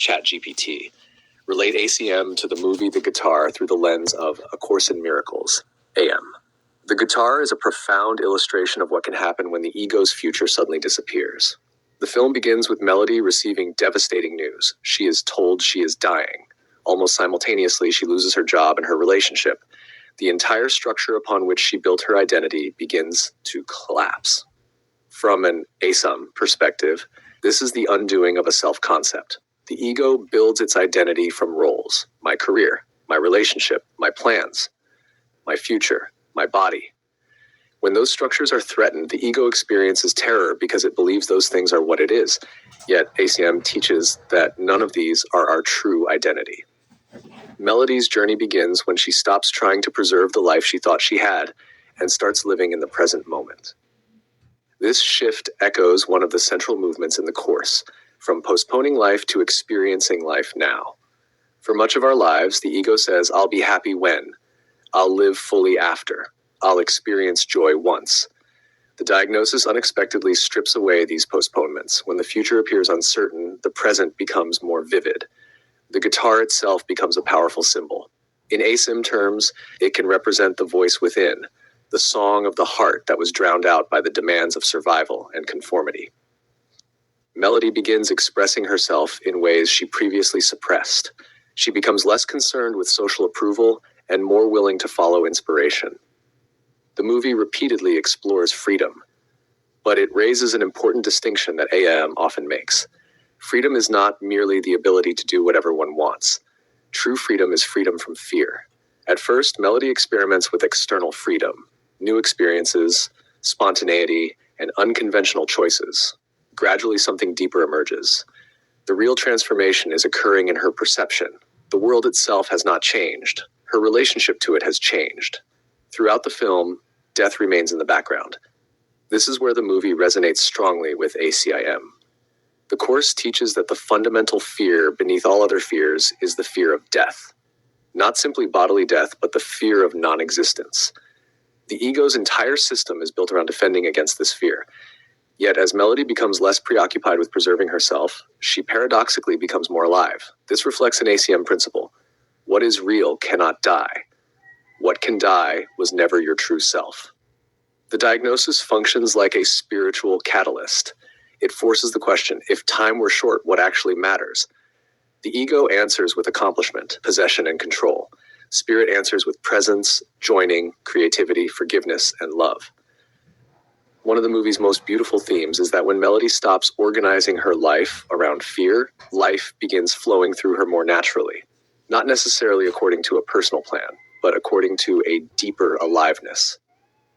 ChatGPT. Relate ACM to the movie The Guitar through the lens of A Course in Miracles, AM. The Guitar is a profound illustration of what can happen when the ego's future suddenly disappears. The film begins with Melody receiving devastating news. She is told she is dying. Almost simultaneously, she loses her job and her relationship. The entire structure upon which she built her identity begins to collapse. From an ACIM perspective, this is the undoing of a self-concept. The ego builds its identity from roles: my career, my relationship, my plans, my future, my body. When those structures are threatened, the ego experiences terror because it believes those things are what it is. Yet ACM teaches that none of these are our true identity. Melody's journey begins when she stops trying to preserve the life she thought she had and starts living in the present moment. This shift echoes one of the central movements in the Course, from postponing life to experiencing life now. For much of our lives, the ego says, I'll be happy when, I'll live fully after, I'll experience joy once. The diagnosis unexpectedly strips away these postponements. When the future appears uncertain, the present becomes more vivid. The guitar itself becomes a powerful symbol. In ACIM terms, it can represent the voice within, the song of the heart that was drowned out by the demands of survival and conformity. Melody begins expressing herself in ways she previously suppressed. She becomes less concerned with social approval and more willing to follow inspiration. The movie repeatedly explores freedom, but it raises an important distinction that AM often makes. Freedom is not merely the ability to do whatever one wants. True freedom is freedom from fear. At first, Melody experiments with external freedom, new experiences, spontaneity, and unconventional choices. Gradually, something deeper emerges. The real transformation is occurring in her perception. The world itself has not changed. Her relationship to it has changed. Throughout the film, death remains in the background. This is where the movie resonates strongly with ACIM. The Course teaches that the fundamental fear beneath all other fears is the fear of death. Not simply bodily death, but the fear of non-existence. The ego's entire system is built around defending against this fear. Yet as Melody becomes less preoccupied with preserving herself, she paradoxically becomes more alive. This reflects an ACM principle. What is real cannot die. What can die was never your true self. The diagnosis functions like a spiritual catalyst. It forces the question, if time were short, what actually matters? The ego answers with accomplishment, possession, and control. Spirit answers with presence, joining, creativity, forgiveness, and love. One of the movie's most beautiful themes is that when Melody stops organizing her life around fear, life begins flowing through her more naturally. Not necessarily according to a personal plan, but according to a deeper aliveness.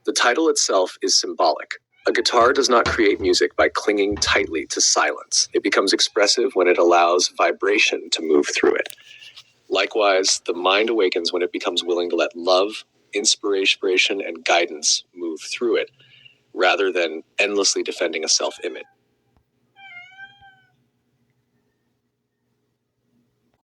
The title itself is symbolic. A guitar does not create music by clinging tightly to silence. It becomes expressive when it allows vibration to move through it. Likewise, the mind awakens when it becomes willing to let love, inspiration, and guidance move through it, rather than endlessly defending a self-image.